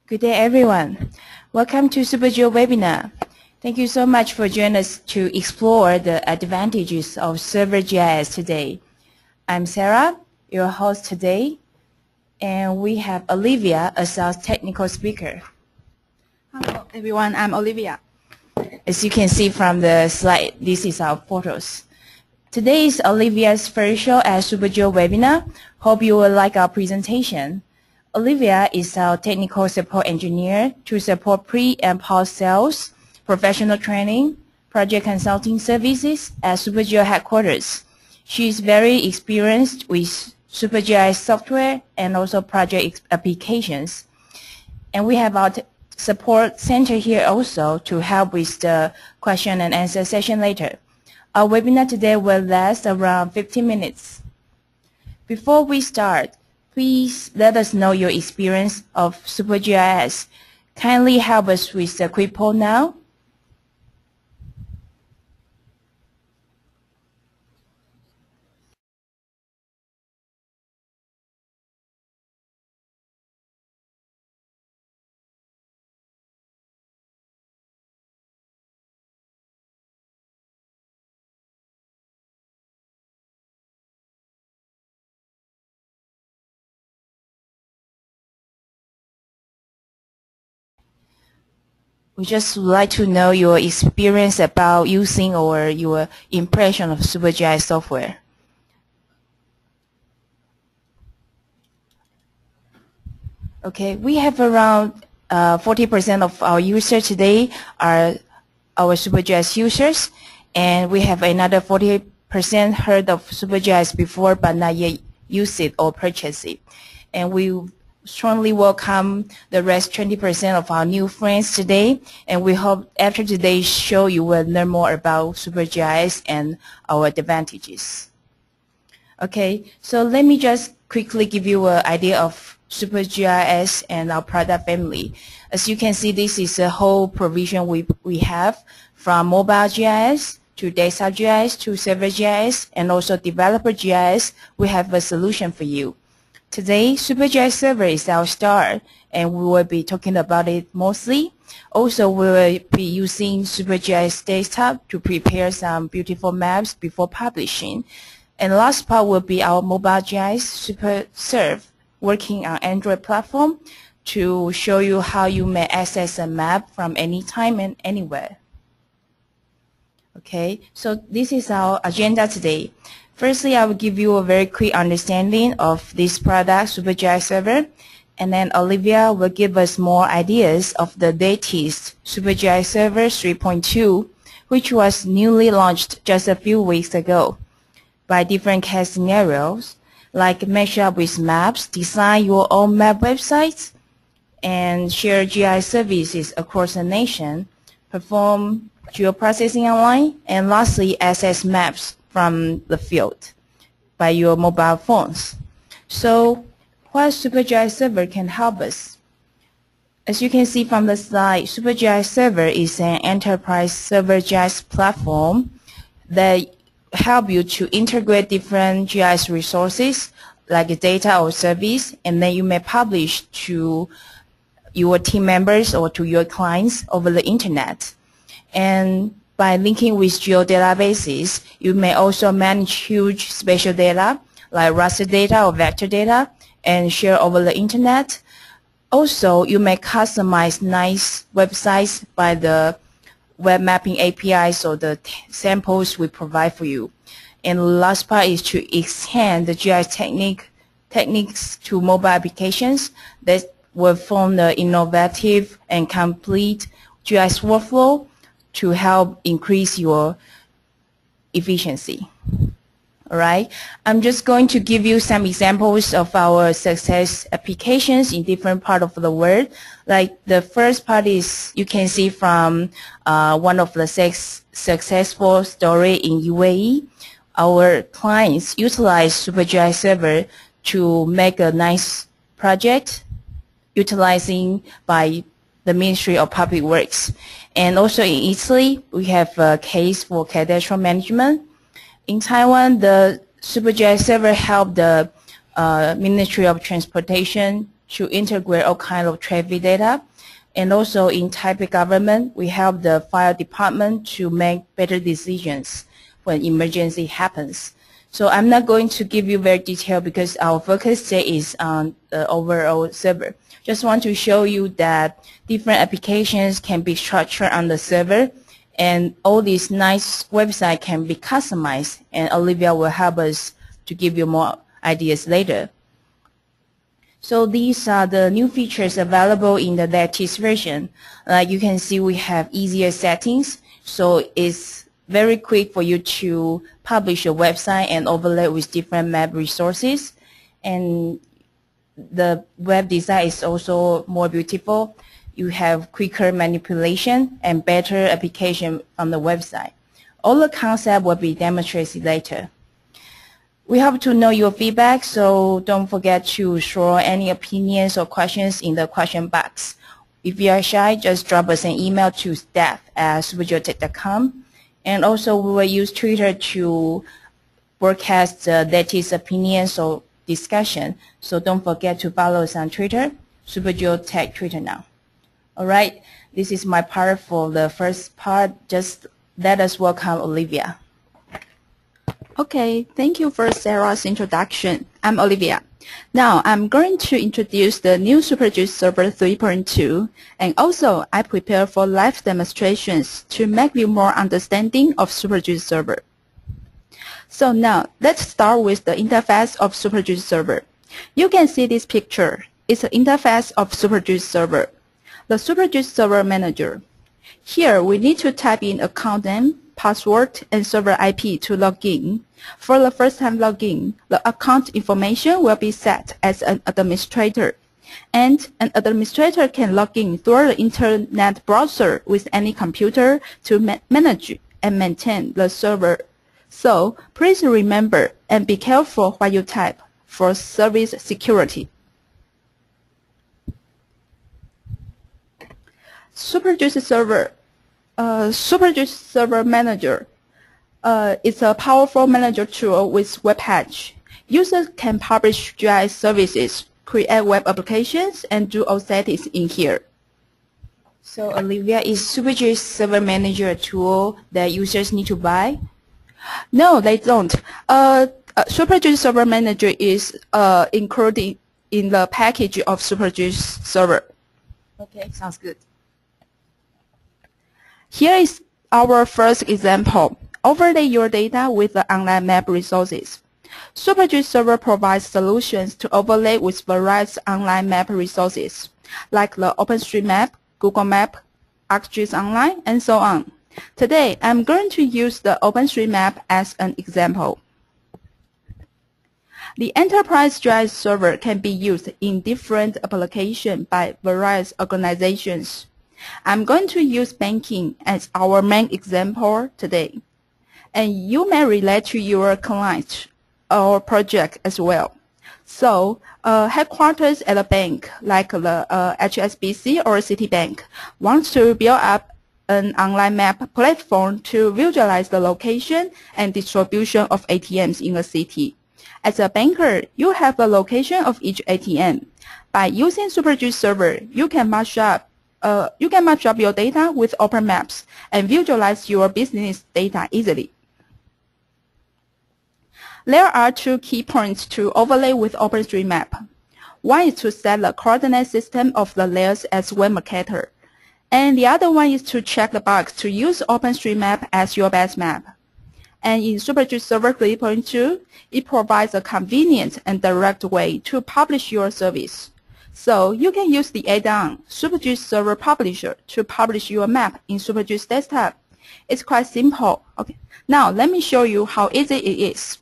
Good day, everyone. Welcome to Supergeo webinar. Thank you so much for joining us to explore the advantages of SuperGIS today. I'm Sarah, your host today, and we have Olivia as our technical speaker. Hello, everyone. I'm Olivia. As you can see from the slide, this is our photos. Today is Olivia's first show at Supergeo webinar. Hope you will like our presentation. Olivia is our technical support engineer to support pre- and post-sales, professional training, project consulting services at Supergeo headquarters. She is very experienced with SuperGIS software and also project applications. And we have our support center here also to help with the question and answer session later. Our webinar today will last around 15 minutes. Before we start, please let us know your experience of SuperGIS. Kindly help us with the quick poll now. We just would like to know your experience about using or your impression of SuperGIS software. Okay, we have around 40% of our users today are our SuperGIS users, and we have another 40% heard of SuperGIS before but not yet use it or purchase it. And we strongly welcome the rest 20% of our new friends today, and we hope after today's show you will learn more about SuperGIS and our advantages. Okay, so let me just quickly give you an idea of SuperGIS and our product family. As you can see, this is a whole provision we have, from mobile GIS to desktop GIS to server GIS and also developer GIS. We have a solution for you. Today, SuperGIS Server is our star, and we will be talking about it mostly. Also, we will be using SuperGIS Desktop to prepare some beautiful maps before publishing. And the last part will be our mobile GIS SuperServe, working on Android platform to show you how you may access a map from any time and anywhere. Okay, so this is our agenda today. Firstly, I will give you a very quick understanding of this product, SuperGIS Server, and then Olivia will give us more ideas of the latest SuperGIS Server 3.2, which was newly launched just a few weeks ago, by different case scenarios, like match up with maps, design your own map websites, and share GIS services across the nation, perform geo-processing online, and lastly, access maps from the field by your mobile phones. So what SuperGIS Server can help us? As you can see from the slide, SuperGIS Server is an enterprise server GIS platform that help you to integrate different GIS resources like data or service, and then you may publish to your team members or to your clients over the internet. And by linking with geo databases, you may also manage huge spatial data like raster data or vector data and share over the internet. Also, you may customize nice websites by the web mapping APIs or the samples we provide for you. And the last part is to extend the GIS techniques to mobile applications that will form the innovative and complete GIS workflow to help increase your efficiency. All right, I'm just going to give you some examples of our success applications in different parts of the world. Like the first part is you can see from one of the successful story in UAE. Our clients utilize SuperGIS Server to make a nice project utilizing by the Ministry of Public Works. And also in Italy, we have a case for cadastral management. In Taiwan, the SuperGIS Server helped the Ministry of Transportation to integrate all kinds of traffic data. And also in Taipei government, we help the fire department to make better decisions when emergency happens. So I'm not going to give you very detailed because our focus today is on the overall server. Just want to show you that different applications can be structured on the server, and all these nice websites can be customized, and Olivia will help us to give you more ideas later. So these are the new features available in the latest version. Like you can see, we have easier settings, so it's very quick for you to publish a website and overlay with different map resources. And the web design is also more beautiful. You have quicker manipulation and better application on the website. All the concept will be demonstrated later. We hope to know your feedback, so don't forget to throw any opinions or questions in the question box. If you are shy, just drop us an email to staff@supergeotech.com. And also we will use Twitter to broadcast the latest opinions or discussion. So don't forget to follow us on Twitter, SuperGeotech Twitter now. Alright, this is my part for the first part. Just let us welcome Olivia. Okay, thank you for Sarah's introduction. I'm Olivia. Now I'm going to introduce the new SuperGIS Server 3.2, and also I prepare for live demonstrations to make you more understanding of SuperGIS Server. So now let's start with the interface of SuperGIS Server. You can see this picture. It's the interface of SuperGIS Server. The SuperGIS Server Manager. Here we need to type in account name, password, and server IP to log in. For the first time login, the account information will be set as an administrator. And an administrator can log in through the internet browser with any computer to manage and maintain the server. So please remember and be careful what you type for service security. SuperGIS Server. SuperGIS Server Manager is a powerful manager tool with web page. Users can publish GIS services, create web applications, and do all settings in here. So Olivia, is SuperGIS Server Manager a tool that users need to buy? No, they don't. SuperGIS Server Manager is included in the package of SuperGIS Server. Okay, sounds good. Here is our first example. Overlay your data with the online map resources. SuperGIS Server provides solutions to overlay with various online map resources, like the OpenStreetMap, Google Map, ArcGIS Online, and so on. Today, I'm going to use the OpenStreetMap as an example. The Enterprise GIS Server can be used in different applications by various organizations. I'm going to use banking as our main example today. And you may relate to your client or project as well. So, headquarters at a bank like the HSBC or Citibank wants to build up an online map platform to visualize the location and distribution of ATMs in a city. As a banker, you have the location of each ATM. By using SuperGIS Server, you can match up your data with open maps and visualize your business data easily. There are two key points to overlay with OpenStreetMap. One is to set the coordinate system of the layers as web Mercator, and the other one is to check the box to use OpenStreetMap as your base map. And in SuperGIS Server 3.2, it provides a convenient and direct way to publish your service. So you can use the add-on SuperGIS Server Publisher to publish your map in SuperGIS Desktop. It's quite simple. Okay. Now let me show you how easy it is.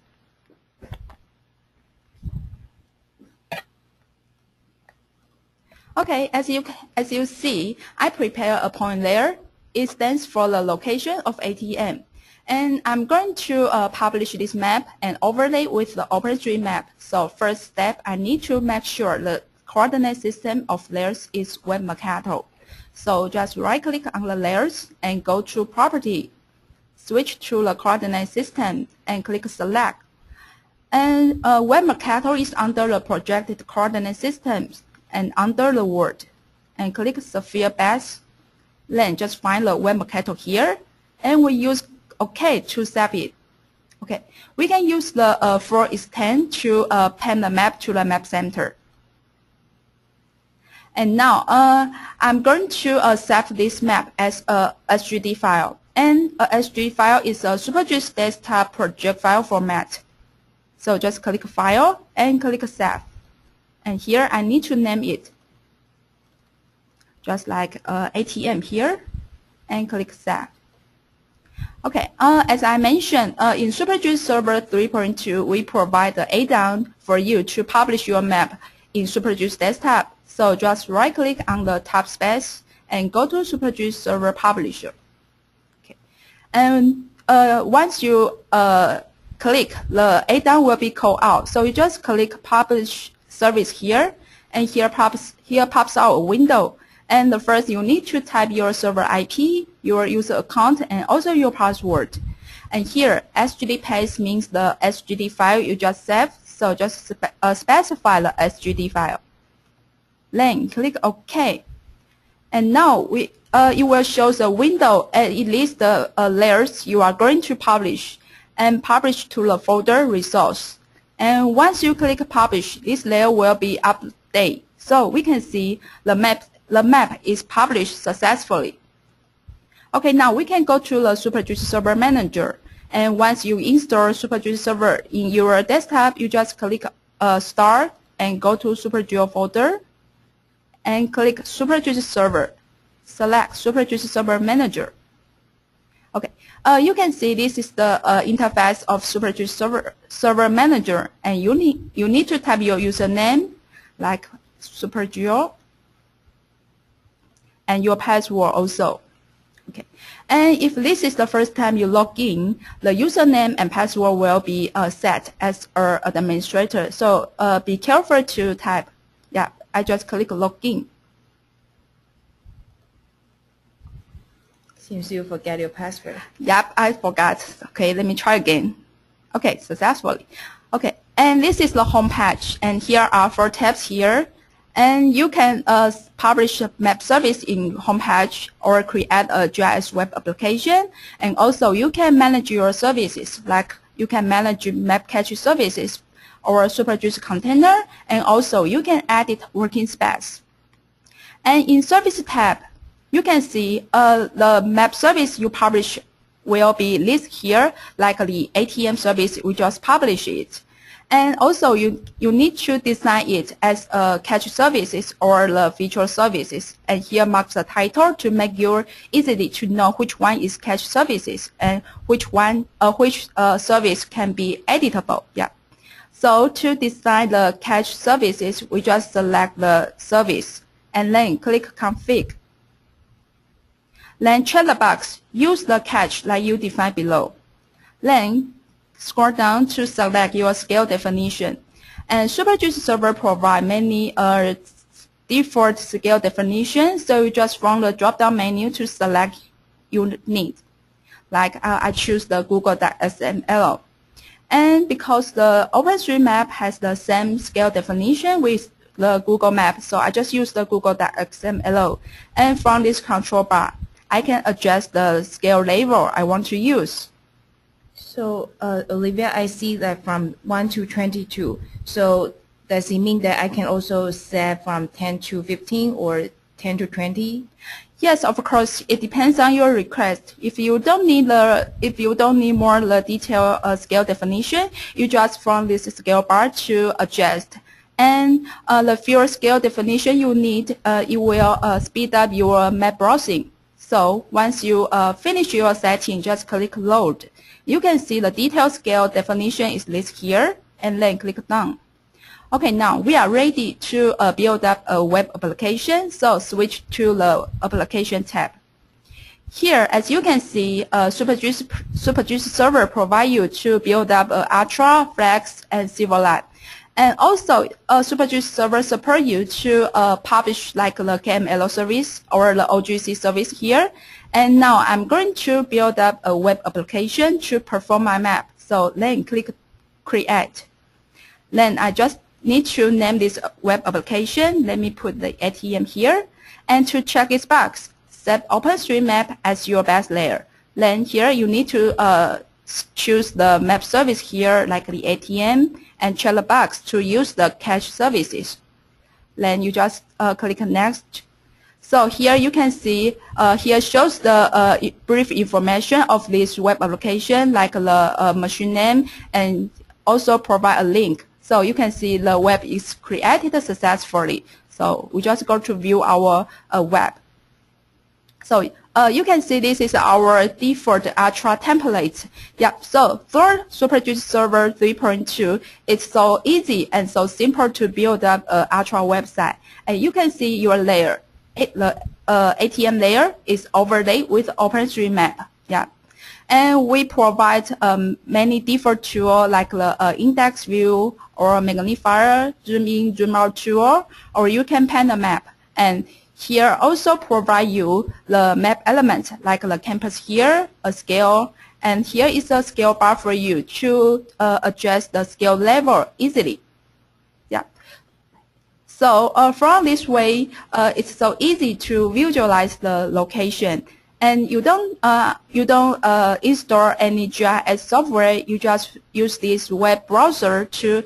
Okay, as you see, I prepare a point layer. It stands for the location of ATM. And I'm going to publish this map and overlay with the OpenStreetMap. So first step, I need to make sure the coordinate system of layers is web Mercator. So just right-click on the layers and go to Property. Switch to the coordinate system and click Select. And web Mercator is under the projected coordinate systems. and under the word, and click Sphere Base. Then just find the web Mercator here, and we use OK to save it. Okay, we can use the for extend to pan the map to the map center. And now I'm going to save this map as a SGD file. And a SGD file is a SuperGIS desktop project file format. So just click File and click Save. And here I need to name it, just like ATM here, and click Save. Okay, as I mentioned, in SuperGIS Server 3.2, we provide the add-on for you to publish your map in SuperGIS Desktop. So just right-click on the tab space and go to SuperGIS Server Publisher. Okay, and once you click, the add-on will be called out. So you just click Publish Service here, and here pops out a window. And the first, you need to type your server IP, your user account, and also your password. And here, SGD paste means the SGD file you just saved, so just specify the SGD file. Then click OK. And now it will show the window, and it lists the layers you are going to publish, and publish to the folder resource. And once you click Publish, this layer will be updated. So we can see the map is published successfully. Okay, now we can go to the SuperGIS Server Manager. And once you install SuperGIS Server in your desktop, you just click Start and go to Supergeo folder and click SuperGIS Server. Select SuperGIS Server Manager. Okay, you can see this is the interface of SuperGIS Server Manager, and you need to type your username like Supergeo, and your password also. Okay, and if this is the first time you log in, the username and password will be set as an administrator. So be careful to type. Yeah, I just click login. Seems you forget your password. Yep, I forgot. Okay, let me try again. Okay, successfully. Okay, and this is the home page, and here are 4 tabs here. And you can publish a map service in homepage or create a GIS web application. And also you can manage your services, like you can manage map cache services or SuperGIS container, and also you can edit working space. And in service tab, you can see the map service you publish will be listed here, like the ATM service, we just published it. And also, you need to design it as cache services or the feature services. And here marks the title to make you easily to know which one is cache services and which service can be editable. Yeah. So to design the cache services, we just select the service and then click Config. Then check the box. Use the cache like you define below. Then scroll down to select your scale definition. And SuperGIS Server provides many default scale definitions, so you just from the drop-down menu to select you need. Like I choose the Google.xml. And because the OpenStreetMap has the same scale definition with the Google Map, so I just use the Google.xml. And from this control bar, I can adjust the scale level I want to use. So, Olivia, I see that from 1 to 22. So, does it mean that I can also set from 10 to 15 or 10 to 20? Yes, of course. It depends on your request. If you don't need more the detailed scale definition, you just from this scale bar to adjust. And the fewer scale definition you need, it will speed up your map browsing. So once you finish your setting, just click Load. You can see the detailed scale definition is listed here, and then click Done. Okay, now we are ready to build up a web application, so switch to the Application tab. Here, as you can see, SuperGIS Server provides you to build up Ultra, Flex, and Silverlight. And also, SuperGIS Server supports you to publish like the KML service or the OGC service here. And now I'm going to build up a web application to perform my map. So then click Create. Then I just need to name this web application. Let me put the ATM here. And to check its box, set OpenStreetMap as your base layer. Then here you need to choose the map service here, like the ATM, and check the box to use the cache services. Then you just click next. So here you can see, here shows the brief information of this web application, like the machine name, and also provide a link. So you can see the web is created successfully. So we just go to view our web. So you can see this is our default Ultra template. Yeah, so for SuperGIS Server 3.2, it's so easy and so simple to build up an Ultra website. And you can see your layer. The ATM layer is overlaid with OpenStreetMap. Yeah, and we provide many default tools like the index view or magnifier, zoom in, zoom out tool, or you can pan the map. And here also provide you the map element like the campus here, a scale, and here is a scale bar for you to adjust the scale level easily. Yeah. So from this way, it's so easy to visualize the location, and you don't install any GIS software. You just use this web browser to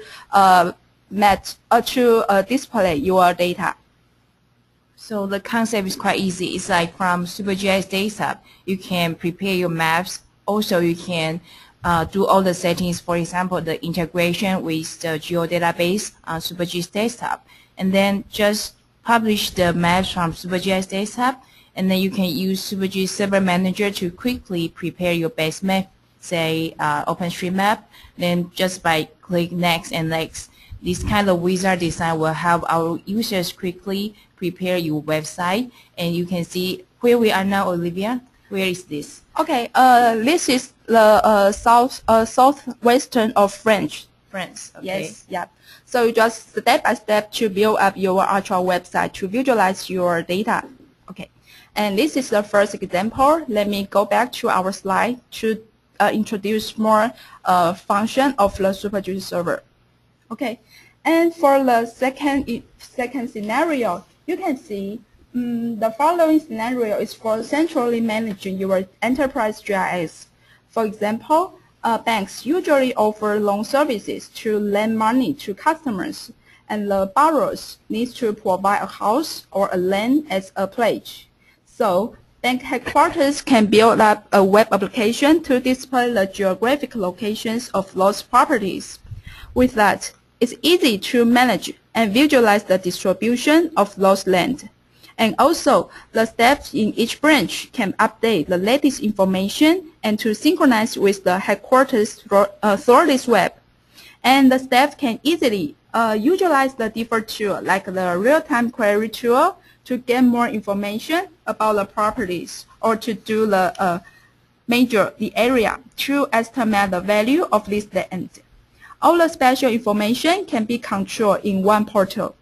display your data. So the concept is quite easy. It's like from SuperGIS Desktop, you can prepare your maps. Also, you can do all the settings, for example, the integration with the geo database on SuperGIS Desktop. And then just publish the maps from SuperGIS Desktop, and then you can use SuperGIS Server Manager to quickly prepare your base map, say OpenStreetMap. Then just by click next and next, this kind of wizard design will help our users quickly prepare your website. And you can see where we are now, Olivia. Where is this? Okay, this is the southwestern of France. France. Okay. Yes, yeah. So you just step by step to build up your Ultra website to visualize your data. Okay, and this is the first example. Let me go back to our slide to introduce more function of the SuperGIS server. Okay, and for the second scenario, you can see the following scenario is for centrally managing your enterprise GIS. For example, banks usually offer loan services to lend money to customers, and the borrowers need to provide a house or a land as a pledge. So bank headquarters can build up a web application to display the geographic locations of those properties. With that, it's easy to manage and visualize the distribution of those land. And also, the staff in each branch can update the latest information and to synchronize with the headquarters through this web. And the staff can easily utilize the default tool like the real-time query tool to get more information about the properties, or to do the the area to estimate the value of this land. All the special information can be controlled in one portal.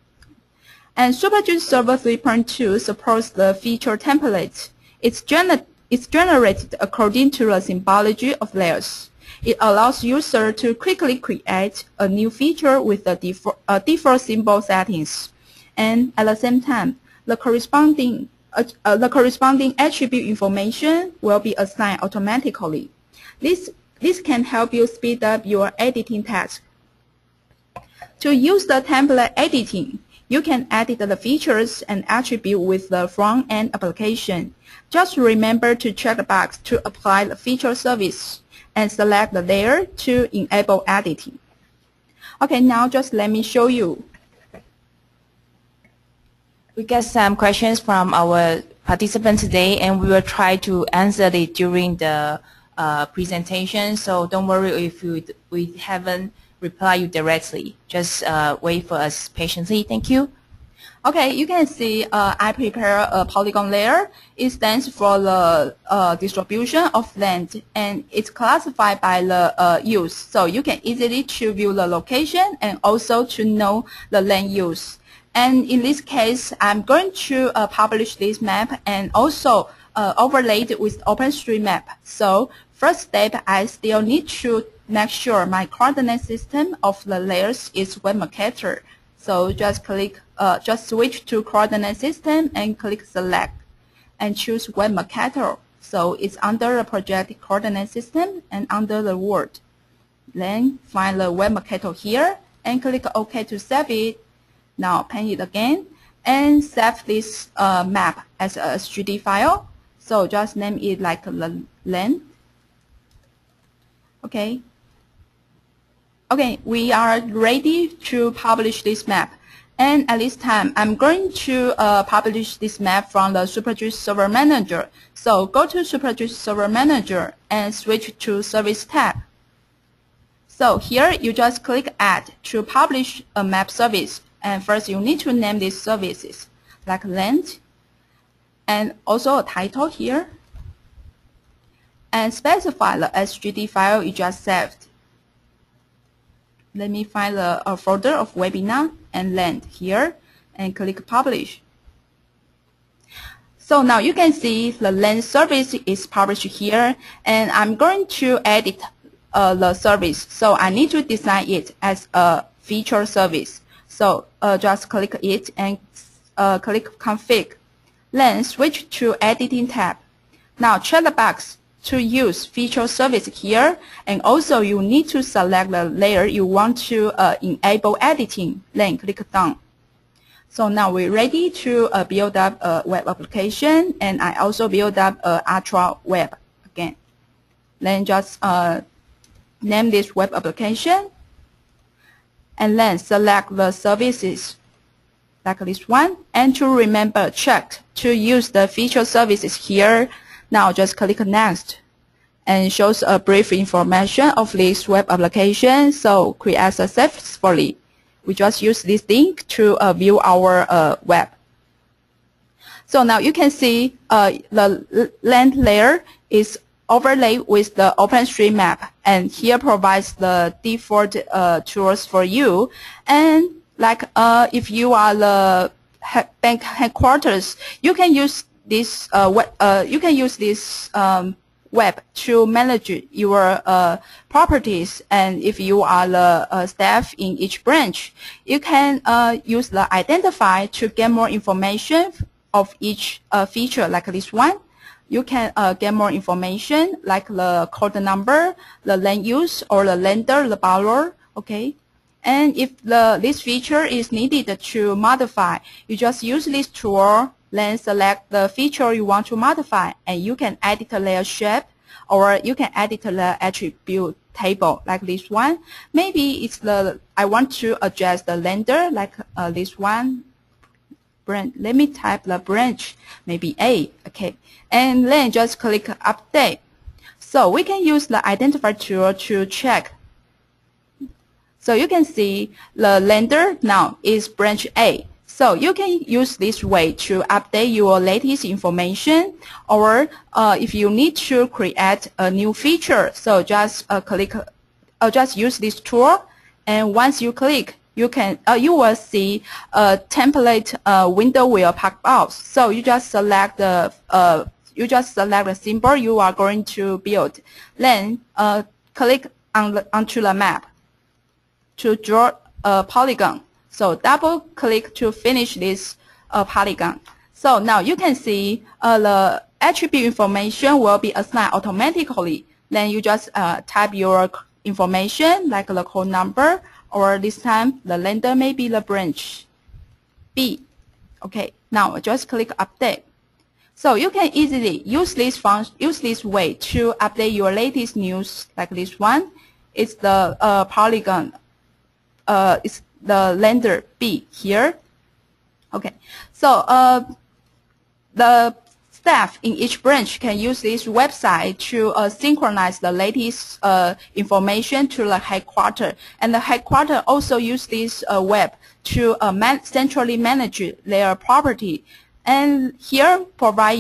And SuperGIS Server 3.2 supports the feature template. It's generated according to the symbology of layers. It allows users to quickly create a new feature with the default symbol settings. And at the same time, the corresponding attribute information will be assigned automatically. This can help you speed up your editing task. To use the template editing, you can edit the features and attributes with the front-end application. Just remember to check the box to apply the feature service and select the layer to enable editing. Okay, now just let me show you. We got some questions from our participants today, and we will try to answer it during the presentation. So don't worry if we haven't replied you directly. Just wait for us patiently. Thank you. Okay, you can see I prepare a polygon layer. It stands for the distribution of land, and it's classified by the use. So you can easily to view the location and also to know the land use. And in this case, I'm going to publish this map and also overlaid with OpenStreetMap. So first step, I still need to make sure my coordinate system of the layers is Web Mercator. So just switch to coordinate system and click select and choose Web Mercator. So it's under the project coordinate system and under the word. Then find the Web Mercator here and click OK to save it. Now paint it again and save this map as a SGD file. So just name it like the length. Okay. Okay, we are ready to publish this map. And at this time, I'm going to publish this map from the SuperGIS Server Manager. So go to SuperGIS Server Manager and switch to Service tab. So here you just click Add to publish a map service. And first you need to name these services like length and also a title here. And specify the SGD file you just saved. Let me find the folder of webinar and length here and click publish. So now you can see the length service is published here, and I'm going to edit the service. So I need to design it as a feature service. So just click it and click config. Then switch to editing tab. Now check the box to use feature service here, and also you need to select the layer you want to enable editing. Then click done. So now we're ready to build up a web application, and I also build up Ultra Web again. Then just name this web application, and then select the services like this one. And to remember, check to use the feature services here. Now just click next and shows a brief information of this web application. So create successfully. We just use this link to view our web. So now you can see the length layer is overlaid with the OpenStreetMap, and here provides the default tools for you. And like if you are the bank headquarters, you can use this web to manage your properties. And if you are the staff in each branch, you can use the identify to get more information of each feature like this one. You can get more information like the code number, the land use, or the lender, the borrower. Okay. And if this feature is needed to modify, you just use this tool. Then select the feature you want to modify, and you can edit the layer shape, or you can edit the attribute table like this one. Maybe it's I want to adjust the lender like this one. Branch. Let me type the branch, maybe A. Okay, and then just click update. So we can use the identifier tool to check. So you can see the lender now is branch A. So you can use this way to update your latest information, or if you need to create a new feature, so just just use this tool, and once you click, you will see a template window will pop up. So you just select the symbol you are going to build, then click onto the map to draw a polygon. So double click to finish this polygon. So now you can see the attribute information will be assigned automatically. Then you just type your information like the code number, or this time the lender may be the branch B. Okay, now just click update. So you can easily use this way to update your latest news like this one. It's the polygon. It's the lender B here. Okay, so the staff in each branch can use this website to synchronize the latest information to the headquarters, and the headquarters also use this web to centrally manage their property. And here provide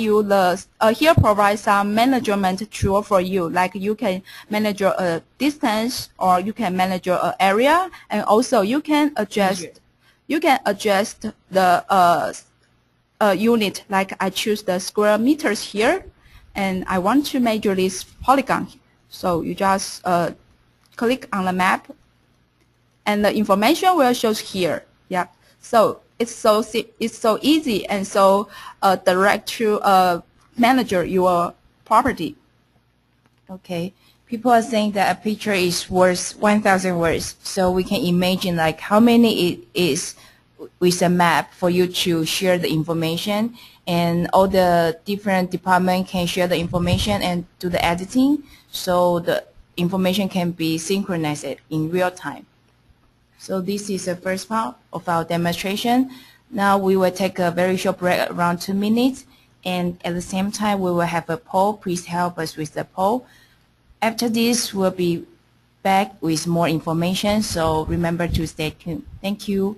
some management tool for you, like you can manage your distance, or you can manage your area, and also you can adjust the unit, like I choose the square meters here, and I want to measure this polygon. So you just click on the map, and the information will show here. Yeah. So it's so easy and so direct to manage your property. Okay. People are saying that a picture is worth 1,000 words. So we can imagine like how many it is with a map for you to share the information, and all the different departments can share the information and do the editing, so the information can be synchronized in real time. So this is the first part of our demonstration. Now we will take a very short break, around 2 minutes, and at the same time we will have a poll. Please help us with the poll. After this, we'll be back with more information, so remember to stay tuned. Thank you.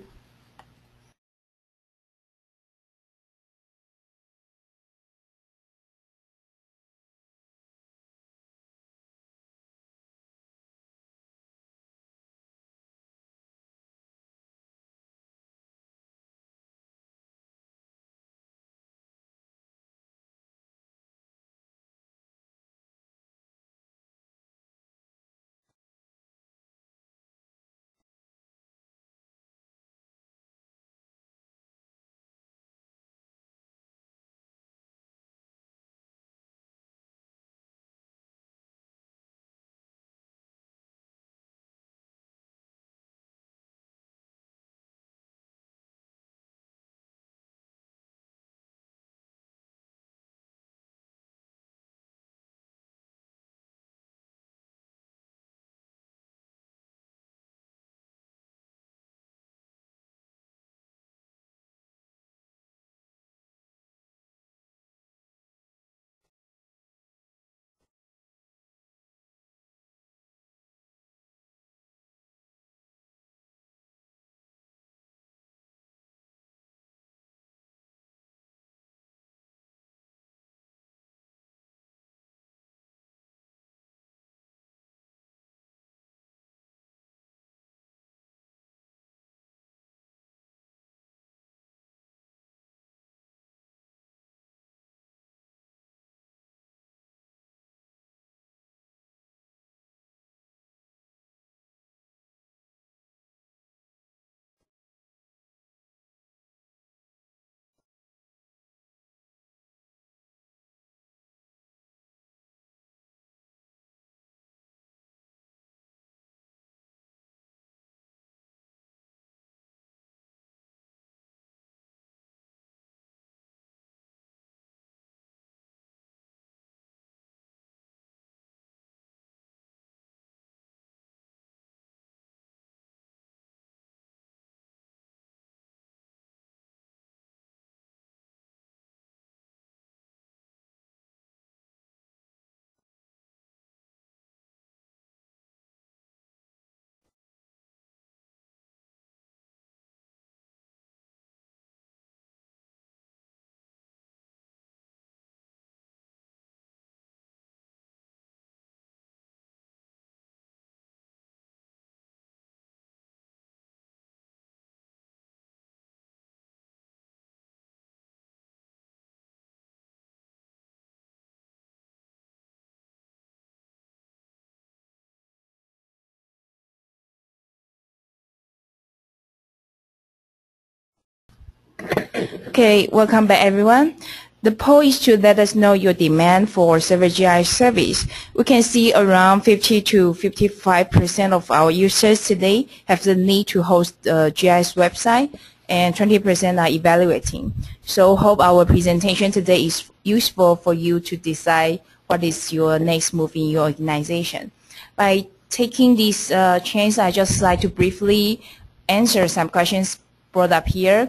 Okay, welcome back everyone. The poll is to let us know your demand for SuperGIS service. We can see around 50 to 55% of our users today have the need to host a GIS website, and 20% are evaluating. So hope our presentation today is useful for you to decide what is your next move in your organization. By taking this chance, I just like to briefly answer some questions brought up here.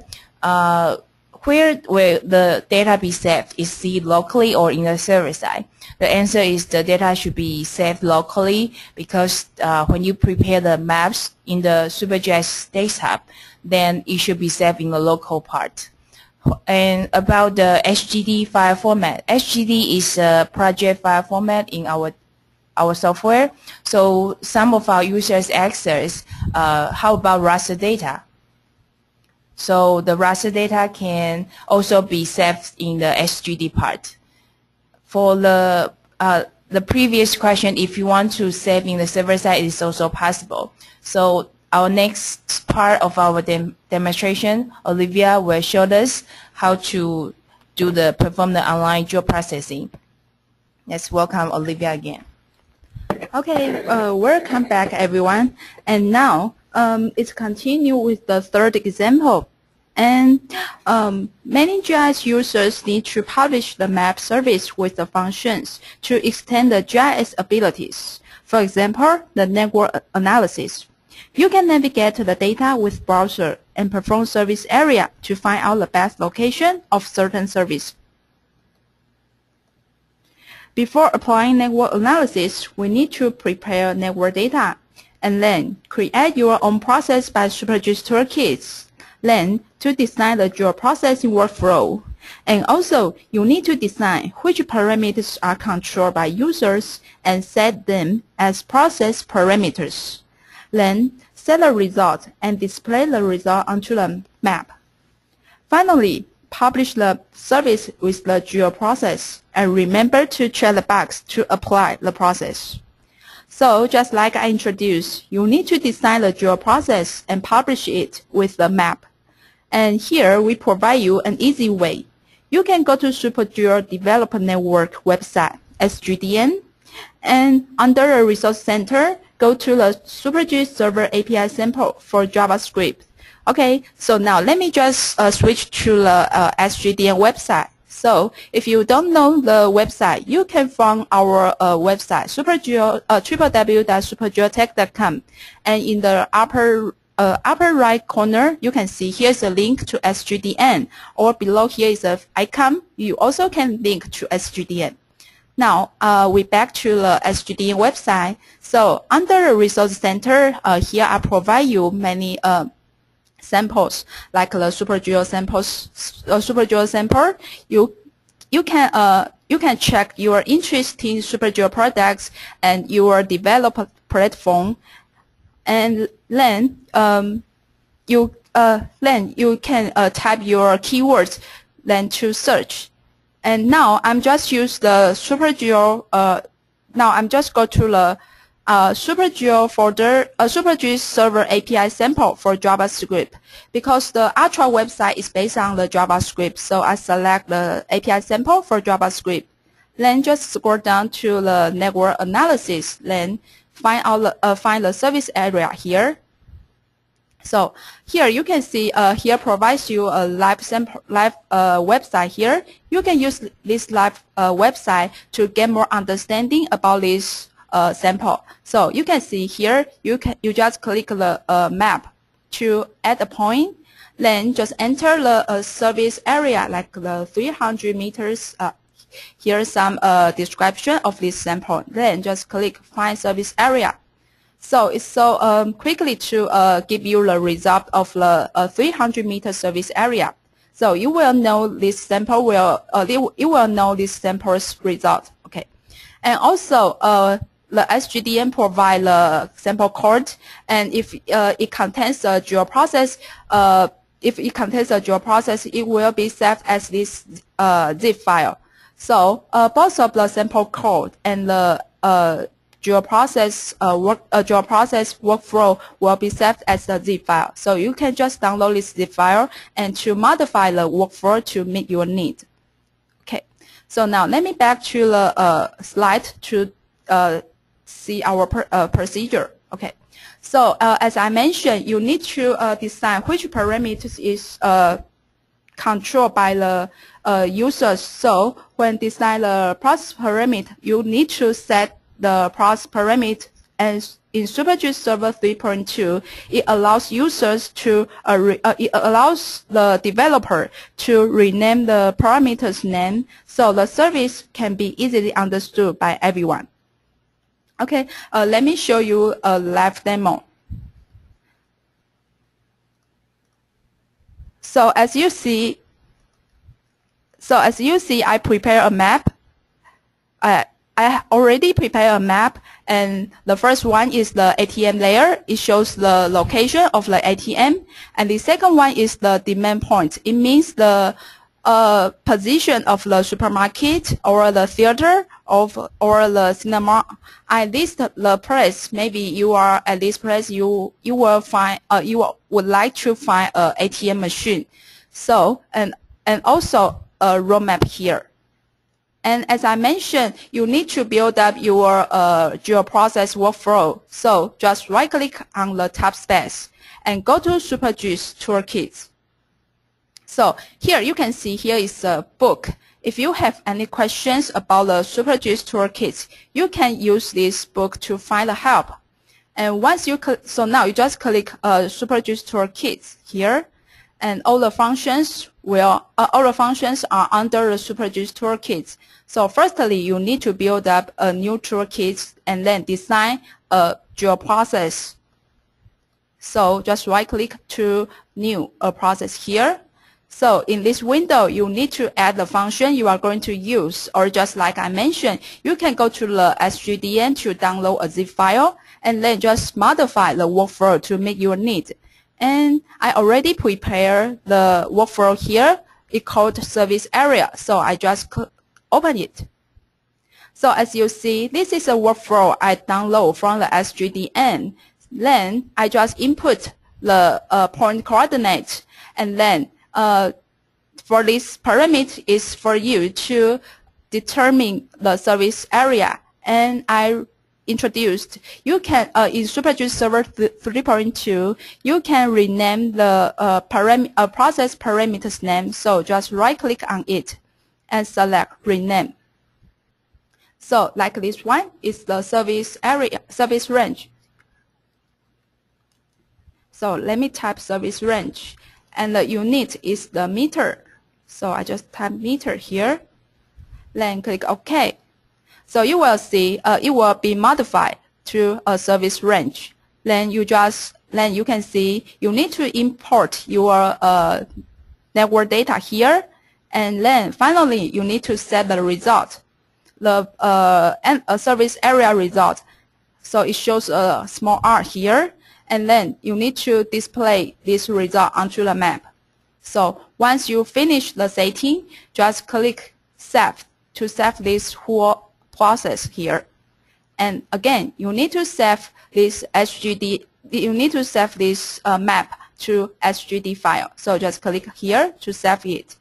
Where will the data be saved? Is it locally or in the server side? The answer is the data should be saved locally, because when you prepare the maps in the SuperGIS desktop, then it should be saved in the local part. And about the SGD file format, SGD is a project file format in our software. So some of our users ask us, how about raster data? So the raster data can also be saved in the SGD part. For the previous question, if you want to save in the server side, it's also possible. So our next part of our demonstration, Olivia will show us how to perform the online geo-processing. Let's welcome Olivia again. Okay, welcome back everyone. And now it's continue with the third example. And many GIS users need to publish the map service with the functions to extend the GIS abilities. For example, the network analysis. You can navigate the data with browser and perform service area to find out the best location of certain service. Before applying network analysis, we need to prepare network data and then create your own process by SuperGIS Toolkit. Then to design the geo-processing workflow. And also, you need to design which parameters are controlled by users and set them as process parameters. Then set the result and display the result onto the map. Finally, publish the service with the geo-process and remember to check the box to apply the process. So just like I introduced, you need to design the geo-process and publish it with the map. And here we provide you an easy way. You can go to Supergeo Developer Network website, SGDN, and under the Resource Center, go to the SuperGIS Server API sample for JavaScript. Okay, so now let me just switch to the SGDN website. So if you don't know the website, you can find our website, Supergeo, www.supergeotech.com, and in the upper right corner, you can see here's a link to SGDN, or below here is an icon. You also can link to SGDN. Now, we back to the SGDN website. So under the Resource Center, here I provide you many samples, like the SuperGeo samples. SuperGeo sample, you can check your interest in SuperGeo products and your developer platform. And then you can type your keywords then to search. And now I'm just use the SuperGeo. Now I'm just go to the SuperGeo folder, SuperGIS Server API sample for JavaScript, because the Ultra website is based on the JavaScript. So I select the API sample for JavaScript. Then just scroll down to the network analysis. Then find the service area here. So here you can see here provides you a live website here. You can use this live website to get more understanding about this sample. So you can see here you just click the map to add a point. Then just enter the service area like the 300 meters. Here's some description of this sample. Then just click Find Service Area. So it's so quickly to give you the result of the 300-meter service area. So you will know this sample you will know this sample's result. Okay, and also the SGDN provide the sample code, and if it contains a geo-process, it will be saved as this zip file. So both of the sample code and the geo-process workflow will be saved as a zip file. So you can just download this zip file and to modify the workflow to meet your need. Okay. So now let me back to the slide to see our procedure. Okay. So as I mentioned, you need to decide which parameters is controlled by the users. So when design the process parameter, you need to set the process parameter. And in SuperGIS Server 3.2, it allows users to it allows the developer to rename the parameters name, so the service can be easily understood by everyone. Okay, let me show you a live demo. So as you see, I prepare a map. I already prepared a map, and the first one is the ATM layer. It shows the location of the ATM, and the second one is the demand point. It means the position of the supermarket or the theater or the cinema. I list the place. Maybe you are at this place. You will find you would like to find a ATM machine. So and also a roadmap here. And as I mentioned, you need to build up your geo-process workflow. So just right-click on the tab space and go to SuperGIS Toolkit. So here you can see here is a book. If you have any questions about the SuperGIS Toolkit, you can use this book to find the help. And once you so now you just click SuperGIS Toolkit here, and all the functions are under the SuperGIS Toolkit. So firstly, you need to build up a new toolkit and then design a geo-process. So just right-click to new a process here. So in this window, you need to add the function you are going to use, or just like I mentioned, you can go to the SGDN to download a zip file and then just modify the workflow to make your need. And I already prepared the workflow here. It's called service area. So I just open it. So as you see, this is a workflow I download from the SGDN. Then I just input the point coordinate, and then for this parameter is for you to determine the service area. And I introduced, you can in SuperGIS Server 3.2, you can rename the process parameters name. So just right-click on it and select rename. So like this one is the service area, service range. So let me type service range, and the unit is the meter. So I just type meter here, then click OK. So you will see it will be modified to a service range. Then you can see you need to import your network data here, and then finally you need to set the result, the service area result. So it shows a small r here, and then you need to display this result onto the map. So once you finish the setting, just click Save to save this whole process here. And again, you need to save this map to SGD file. So just click here to save it.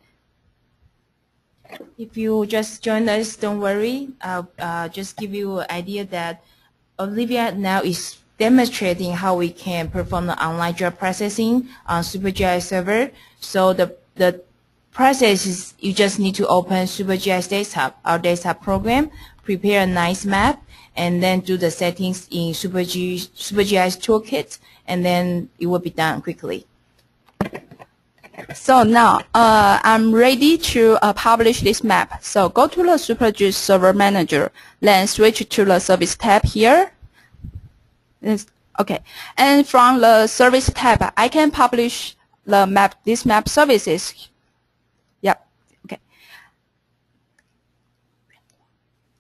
If you just joined us, don't worry. I'll just give you an idea that Olivia now is demonstrating how we can perform the online job processing on SuperGIS server. So the process is you just need to open SuperGIS Desktop, our desktop program, prepare a nice map, and then do the settings in SuperGIS Toolkit, and then it will be done quickly. So now I'm ready to publish this map. So go to the SuperGIS Server Manager, then switch to the Service tab here. Okay, and from the Service tab, I can publish the map, this map services. Yep. Okay.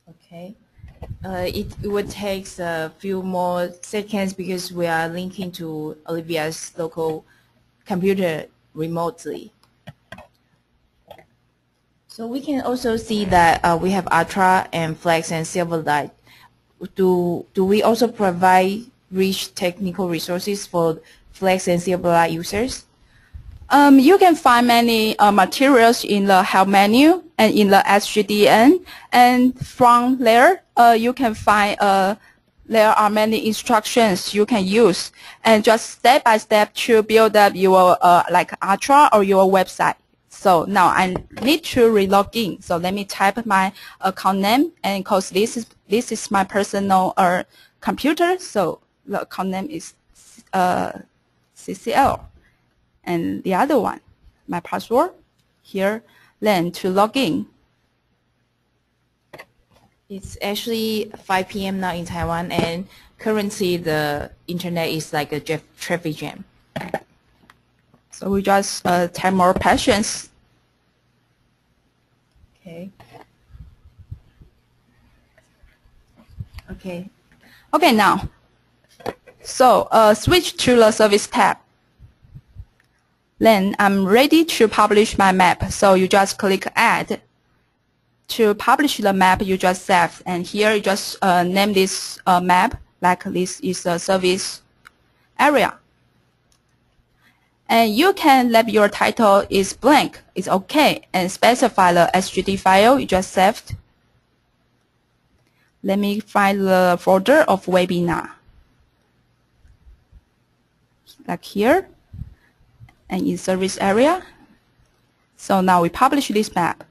Okay. It would take a few more seconds because we are linking to Olivia's local computer remotely. So we can also see that we have Ultra and Flex and Silverlight. Do we also provide rich technical resources for Flex and Silverlight users? You can find many materials in the help menu and in the SGDN, and from there you can find there are many instructions you can use, and just step by step to build up your like Ultra or your website. So now I need to re-log in. So let me type my account name, and because this is my personal computer, so the account name is CCL, and the other one, my password here. Then to log in. It's actually 5 p.m. now in Taiwan, and currently the internet is like a traffic jam. So we just take more patience. Okay. Okay. Okay, now, so switch to the Service tab. Then I'm ready to publish my map. So you just click Add. To publish the map, you just save. And here you just name this map, like this is a service area. And you can let your title is blank. It's okay. And specify the SGD file you just saved. Let me find the folder of webinar. Like here. And in service area. So now we publish this map.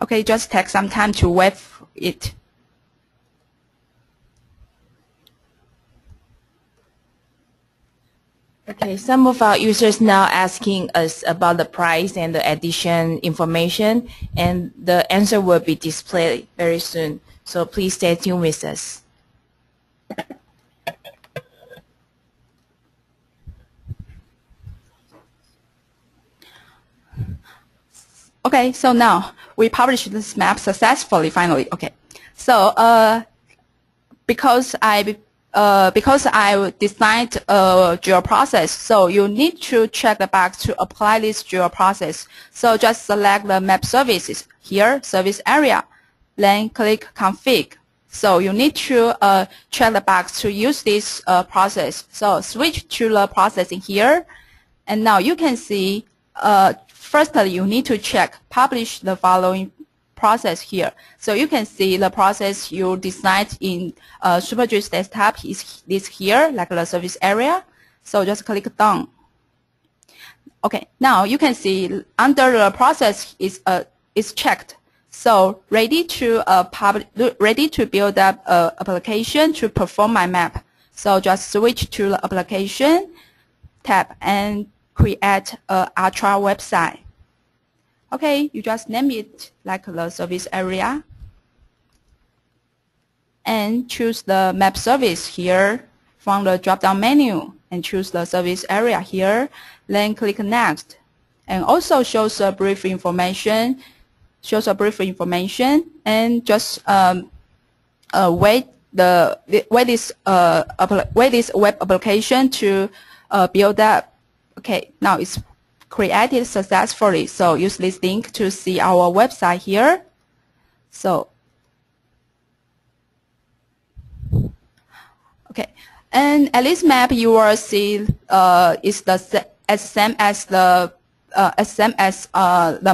Okay, just take some time to wait for it. Okay, some of our users now asking us about the price and the addition information, and the answer will be displayed very soon. So please stay tuned with us. Okay, so now we published this map successfully finally. Okay, so because I designed a geo-process, so you need to check the box to apply this geo-process. So just select the map services here, service area, then click config. So you need to check the box to use this process. So switch to the processing here, and now you can see firstly you need to check publish the following process here. So you can see the process you designed in SuperGIS desktop is this here, like the service area. So just click done. Okay, now you can see under the process is checked. So ready to build up application to perform my map. So just switch to the application tab and create a Ultra website. Okay, you just name it like the service area and choose the map service here from the drop-down menu and choose the service area here. Then click next, and also shows a brief information. And just wait this web application to build up. Okay, now it's created successfully. So use this link to see our website here. So, okay, and at this map you will see is the same as the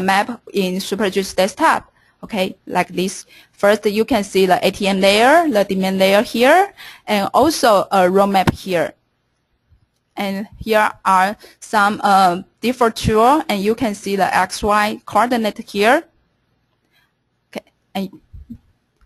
map in SuperGIS desktop. Okay, like this. First, you can see the ATM layer, the demand layer here, and also a road map here. And here are some default tool, and you can see the XY coordinate here. Okay, and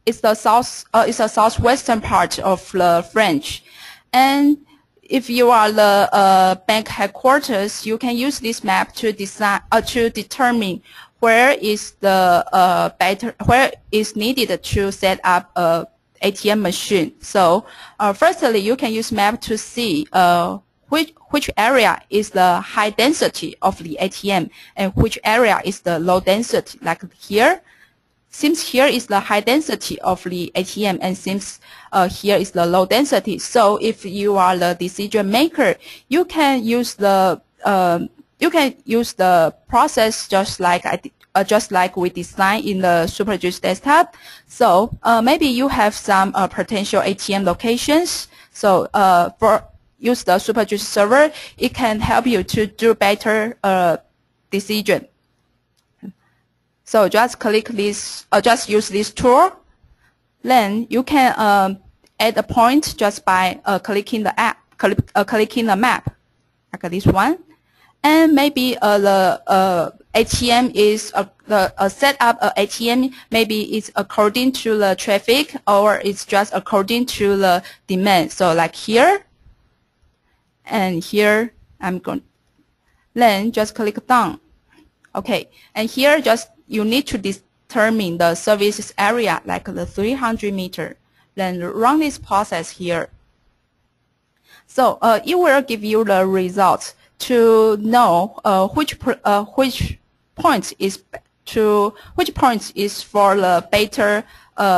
it's the southwestern part of the French. And if you are the bank headquarters, you can use this map to determine where is where is needed to set up a ATM machine. So firstly, you can use map to see which area is the high density of the ATM and which area is the low density. Like here, seems here is the high density of the ATM, and seems here is the low density. So if you are the decision maker, you can use the process just like we designed in the SuperGIS desktop. So maybe you have some potential ATM locations. So use the SuperGIS server, it can help you to do better decision. So just click this, just use this tool. Then you can add a point just by clicking the map, like this one. And maybe the ATM is the setup ATM maybe it's according to the traffic, or it's just according to the demand. So like here. And here I'm going, then just click done. Okay, and here just you need to determine the services area, like the 300 meter. Then run this process here. So it will give you the results. to know which point is for the better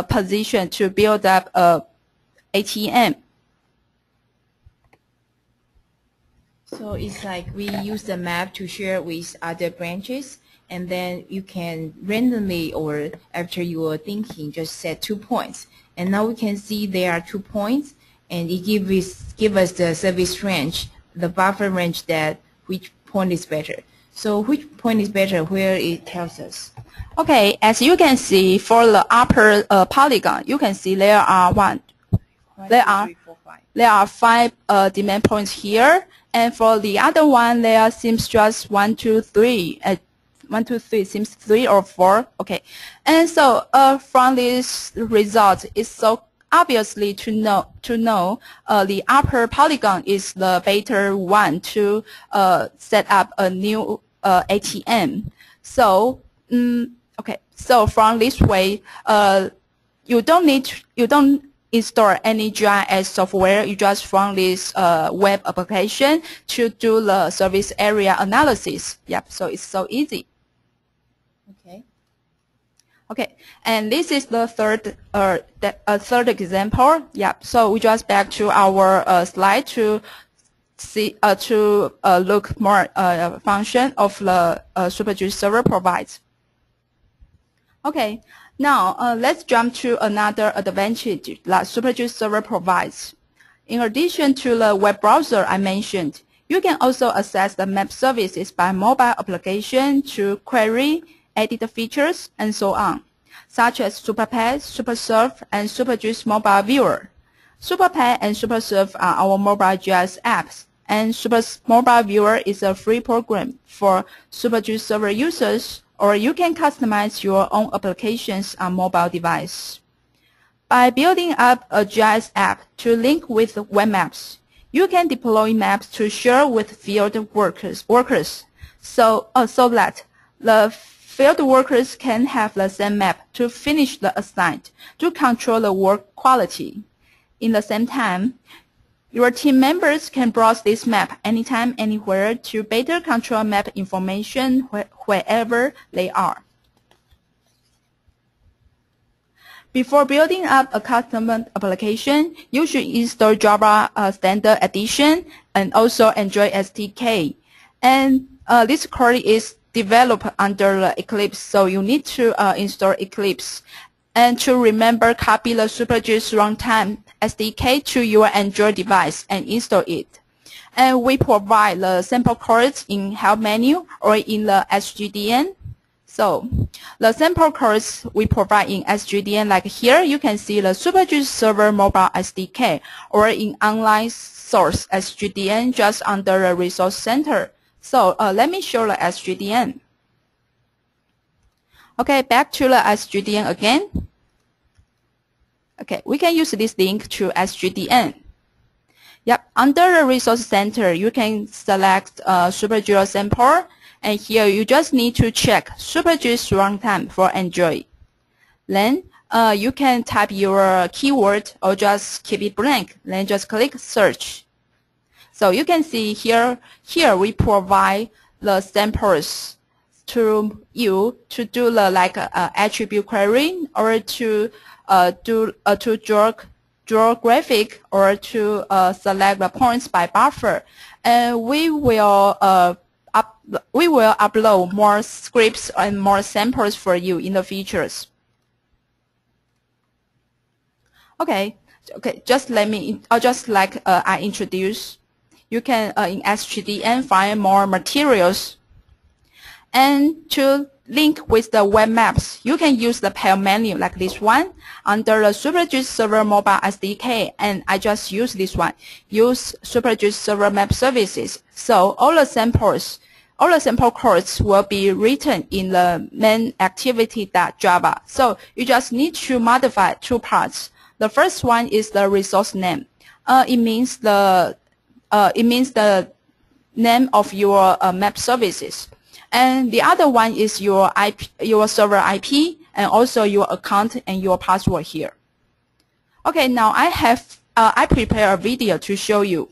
position to build up a ATM. So it's like we use the map to share with other branches, and then you can randomly, or after you are thinking, just set 2 points. And now we can see there are 2 points, and it give us the service range, the buffer range, that which point is better. So which point is better, where it tells us. Okay, as you can see, for the upper polygon, you can see there are 5 demand points here, and for the other one, there seems just 1, 2, 3. 1, 2, 3 seems 3 or 4. Okay, and so from this result, it's so obviously to know the upper polygon is the better one to set up a new ATM. So okay, so from this way, you don't install any GIS software. You just from this web application to do the service area analysis. Yep, so it's so easy. Okay, and this is the third example. Yep. So we just back to our slide to see look more function of the SuperGIS server provides. Okay, now let's jump to another advantage that SuperGIS server provides. In addition to the web browser I mentioned, you can also access the map services by mobile application to query, edit features, and so on, such as SuperPad, SuperSurf, and SuperGIS Mobile Viewer. SuperPad and SuperSurf are our mobile GIS apps, and Mobile Viewer is a free program for SuperGIS server users, or you can customize your own applications on mobile device. By building up a GIS app to link with web maps, you can deploy maps to share with field workers so that the field workers can have the same map to finish the assignment to control the work quality. In the same time, your team members can browse this map anytime, anywhere to better control map information wherever they are. Before building up a custom application, you should install Java Standard Edition and also Android SDK. And this code is developed under the Eclipse, so you need to install Eclipse. And to remember, copy the SuperGIS Runtime SDK to your Android device and install it. And we provide the sample codes in Help menu or in the SGDN. So the sample codes we provide in SGDN, like here, you can see the SuperGIS Server Mobile SDK, or in Online Source SGDN just under the Resource Center. So let me show the SGDN. Okay, back to the SGDN again. Okay, we can use this link to SGDN. Yep, under the Resource Center, you can select SuperGeo sample, and here you just need to check SuperGIS Runtime for Android. Then you can type your keyword or just keep it blank. Then just click Search. So you can see here we provide the samples to you to do the attribute query, or to draw graphic, or to select the points by buffer. And we will upload more scripts and more samples for you in the futures. Okay, just let me, just like I introduced, you can in SGDN find more materials. And to link with the web maps, you can use the Help menu like this one under the SuperGIS Server Mobile SDK, and I just use this one. Use SuperGIS Server Map Services. So all the sample codes will be written in the main activity.java. So you just need to modify 2 parts. The first one is the resource name. It means the name of your map services. And the other one is your server IP, and also your account and your password here. Okay, now I prepare a video to show you.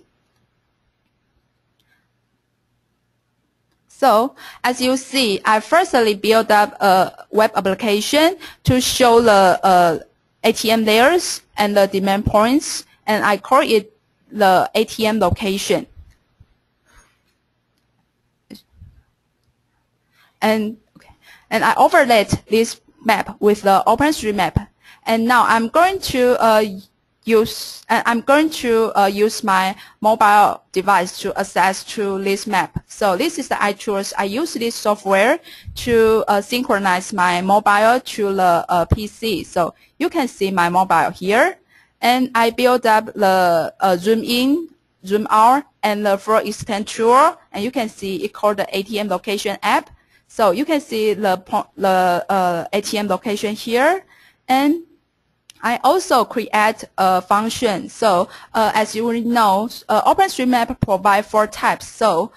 So as you see, I firstly built up a web application to show the ATM layers and the demand points, and I call it the ATM location. And I overlaid this map with the OpenStreetMap. And now I'm going to use my mobile device to access to this map. So this is the iTools. I use this software to synchronize my mobile to the PC. So you can see my mobile here, and I build up the zoom in, zoom out, and the full extent tool. And you can see it called the ATM location app. So you can see the ATM location here, and I also create a function. So as you know, OpenStreetMap provides 4 types. So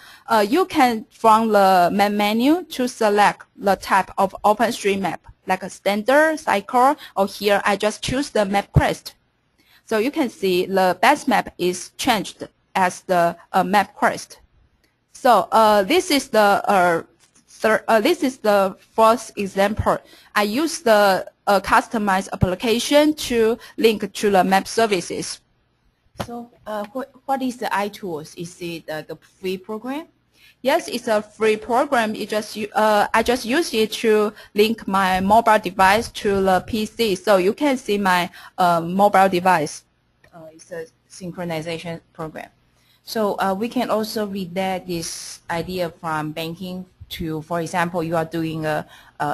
you can, from the main menu, to select the type of OpenStreetMap, like a standard, cycle, or here I just choose the map quest. So you can see the base map is changed as the map quest. So this is the first example. I use the customized application to link to the map services. So what is the iTools? Is it the free program? Yes, it's a free program. I just use it to link my mobile device to the PC, so you can see my mobile device. It's a synchronization program. So we can also relate this idea from banking to, for example, you are doing a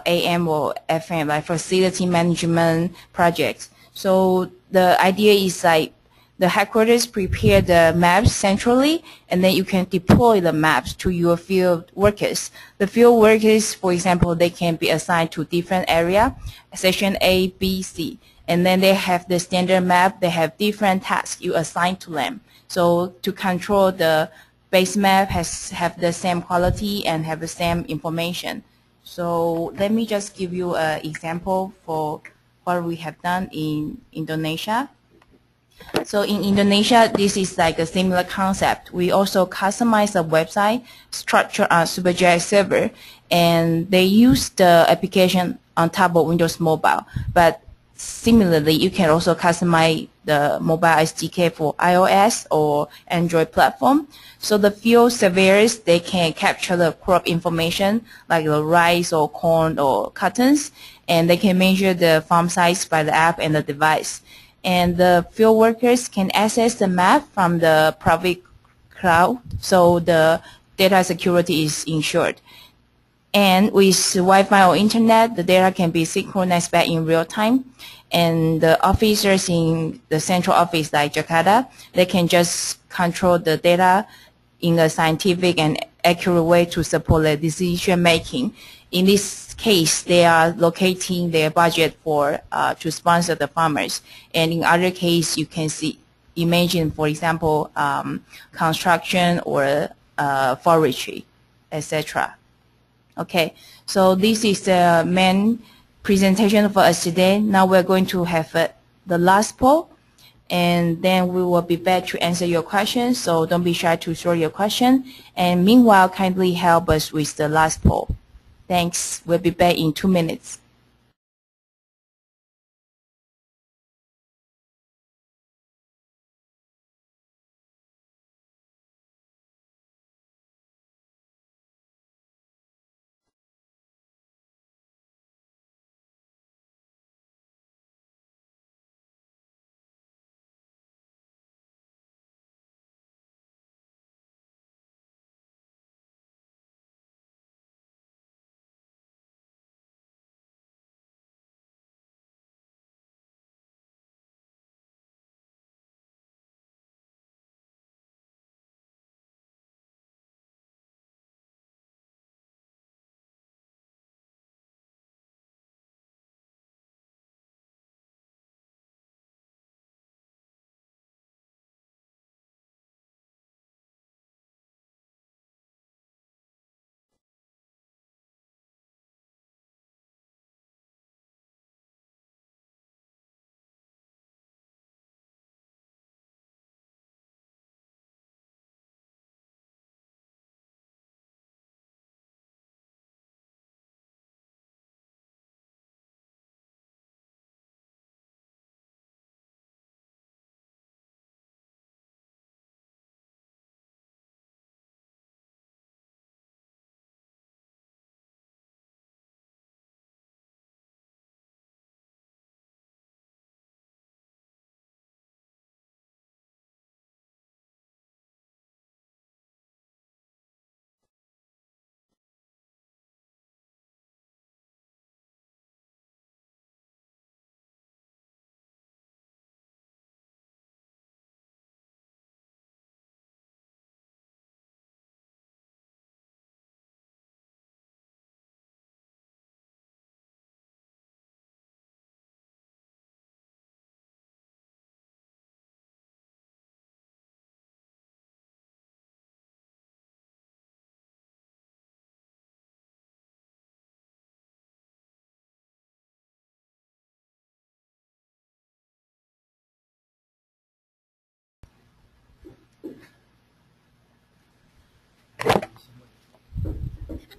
AM or FM, like facility management projects. So the idea is like the headquarters prepare the maps centrally, and then you can deploy the maps to your field workers. The field workers, for example, they can be assigned to different area, section A, B, C, and then they have the standard map. They have different tasks you assign to them. So to control the base map have the same quality and have the same information. So let me just give you an example for what we have done in Indonesia. So in Indonesia, this is like a similar concept. We also customize a website structured on SuperGIS server, and they use the application on top of Windows Mobile. But similarly, you can also customize the mobile SDK for iOS or Android platform. So the field surveyors, they can capture the crop information like the rice or corn or cottons, and they can measure the farm size by the app and the device. And the field workers can access the map from the private cloud, so the data security is ensured. And with Wi-Fi or internet, the data can be synchronized back in real time. And the officers in the central office like Jakarta, they can just control the data in a scientific and accurate way to support the decision making. In this case, they are locating their budget for to sponsor the farmers. And in other case, you can see, imagine, for example, construction or forestry, etc. Okay, so this is the main presentation for us today. Now we're going to have the last poll, and then we will be back to answer your questions. So don't be shy to throw your question. And meanwhile, kindly help us with the last poll. Thanks. We'll be back in 2 minutes.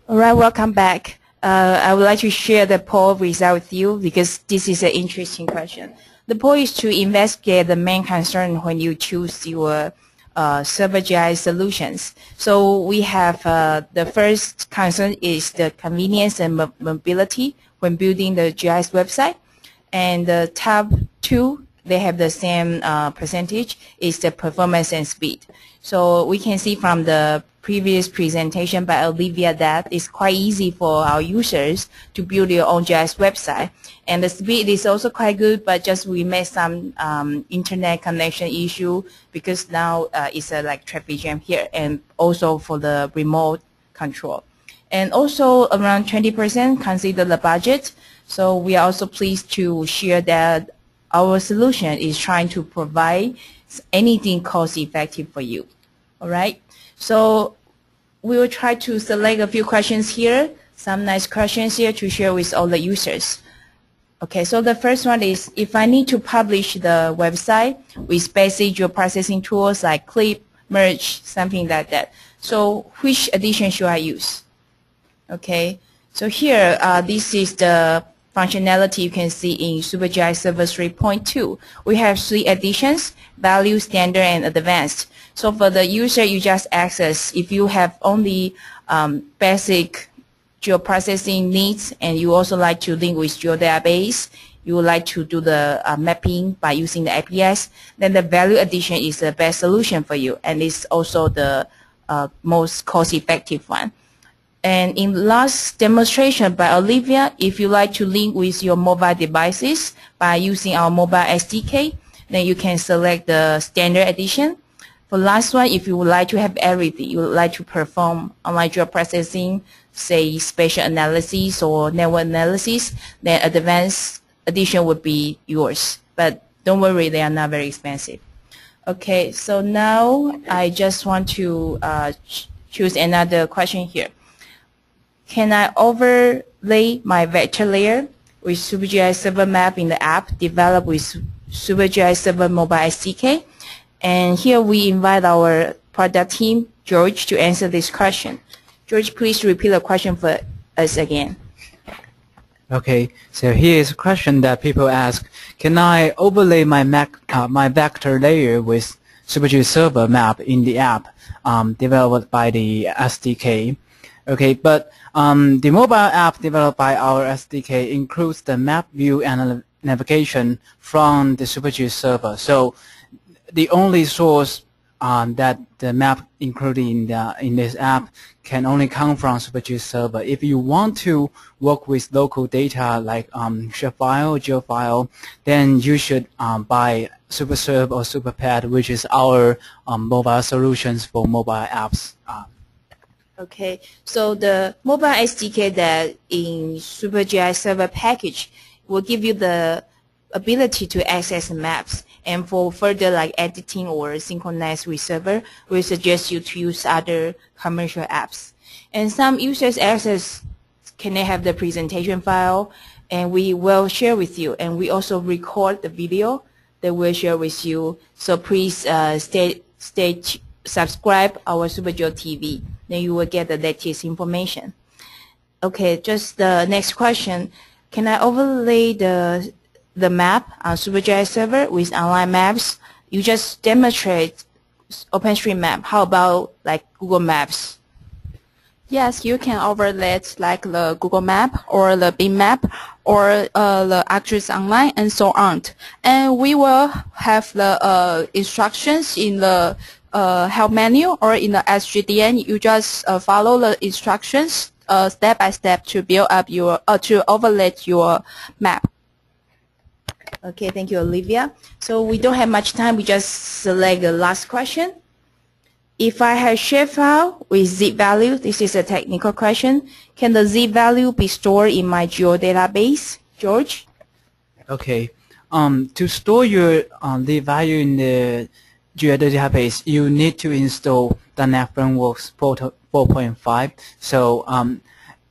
All right, welcome back. I would like to share the poll result with you because this is an interesting question. The poll is to investigate the main concern when you choose your SuperGIS solutions. So we have the first concern is the convenience and mobility when building the GIS website. And the top two, they have the same percentage, is the performance and speed. So we can see from the previous presentation by Olivia that it's quite easy for our users to build their own GIS website. And the speed is also quite good, but just we made some internet connection issue because now it's a like traffic jam here, and also for the remote control. And also around 20% consider the budget. So we are also pleased to share that our solution is trying to provide anything cost effective for you. All right. So we will try to select a few questions here, some nice questions here to share with all the users. Okay, so the first one is, if I need to publish the website with basic geo-processing tools like clip, merge, something like that, so which edition should I use? Okay, so here, this is the functionality you can see in SuperGIS Server 3.2. We have 3 editions: Value, Standard, and Advanced. So for the user, you just access, if you have only basic geoprocessing needs and you also like to link with geodatabase, you would like to do the mapping by using the APIs, then the Value Edition is the best solution for you, and it's also the most cost-effective one. And in last demonstration by Olivia, if you like to link with your mobile devices by using our mobile SDK, then you can select the Standard Edition. For last one, if you would like to have everything, you would like to perform online geoprocessing, say spatial analysis or network analysis, then Advanced Edition would be yours. But don't worry, they are not very expensive. Okay, so now I just want to choose another question here. Can I overlay my vector layer with SuperGIS Server map in the app developed with SuperGIS Server Mobile SDK? And here we invite our product team, George, to answer this question. George, please repeat the question for us again. Okay, so here is a question that people ask. Can I overlay my vector layer with SuperGIS Server map in the app developed by the SDK? Okay, but the mobile app developed by our SDK includes the map view and navigation from the SuperGIS server. So the only source that the map included in this app can only come from SuperGIS server. If you want to work with local data like shapefile, geofile, then you should buy SuperServe or SuperPad, which is our mobile solutions for mobile apps. Okay, so the mobile SDK that in SuperGIS server package will give you the ability to access maps. And for further like editing or synchronize with server, we suggest you to use other commercial apps. And some users access can they have the presentation file, and we will share with you. And we also record the video that we'll share with you. So please subscribe our Supergeo TV. Then you will get the latest information. Okay, just the next question. Can I overlay the map on SuperGIS server with online maps? You just demonstrate OpenStreetMap. How about like Google Maps? Yes, you can overlay like the Google Map or the Bing Map or the ArcGIS Online and so on. And we will have the instructions in the help menu or in the SGDN. You just follow the instructions step by step to build up your to overlay your map. Okay, thank you, Olivia. So we don't have much time. We just select the last question. If I have shapefile with zip value, this is a technical question. Can the zip value be stored in my geodatabase? George? Okay. To store your zip value in the geodatabase, you need to install the .NET Frameworks 4.5. So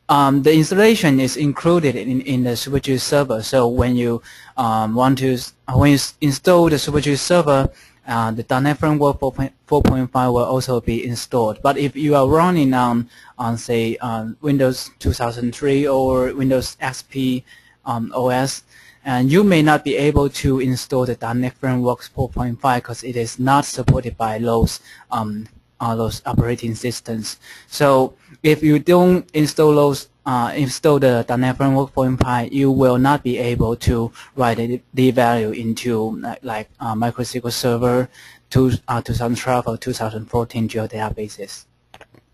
the installation is included in the SuperGIS server. So when you install the SuperGIS server, the .NET Framework 4.5 will also be installed. But if you are running on say Windows 2003 or Windows XP OS, and you may not be able to install the .NET Framework 4.5 because it is not supported by those operating systems. So if you don't install the .NET Framework 4.5, you will not be able to write the value into MicroSQL Server 2012 or 2014 geodatabases.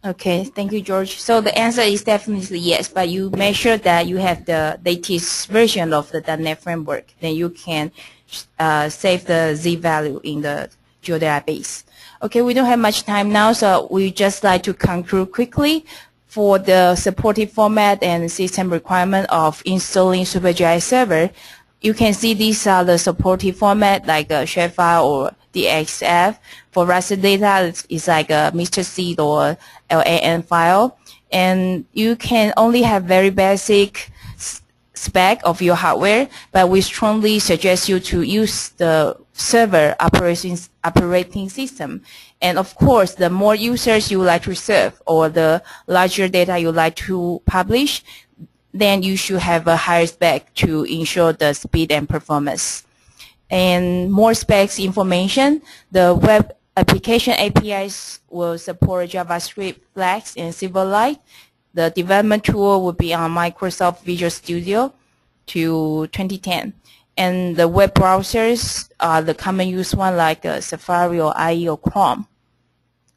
Okay, thank you, George. So the answer is definitely yes, but you make sure that you have the latest version of the .NET Framework. Then you can save the Z value in the geodatabase. Okay, we don't have much time now, so we just like to conclude quickly for the supported format and system requirement of installing SuperGIS server. You can see these are the supported format like a shapefile or DXF. For raster data, it's like a Mr. Seed or LAN file. And you can only have very basic spec of your hardware, but we strongly suggest you to use the server operating system. And of course, the more users you like to serve or the larger data you like to publish, then you should have a higher spec to ensure the speed and performance. And more specs information, the web application APIs will support JavaScript, Flex, and Silverlight. The development tool will be on Microsoft Visual Studio to 2010. And the web browsers are the common use one like Safari or IE or Chrome.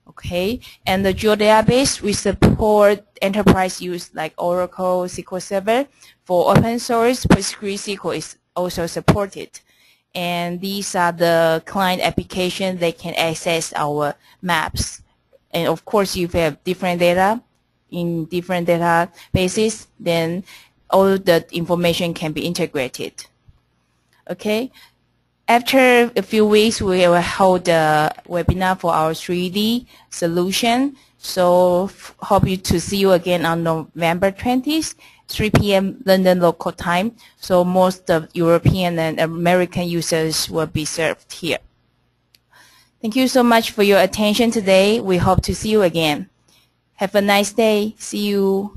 Okay, and the geodatabase, we support enterprise use like Oracle, SQL Server. For open source, PostgreSQL is also supported. And these are the client applications that can access our maps. And of course, if you have different data in different databases, then all the information can be integrated. Okay. After a few weeks, we will hold a webinar for our 3D solution. So hope to see you again on November 20th, 3 p.m. London local time. So most of European and American users will be served here. Thank you so much for your attention today. We hope to see you again. Have a nice day. See you.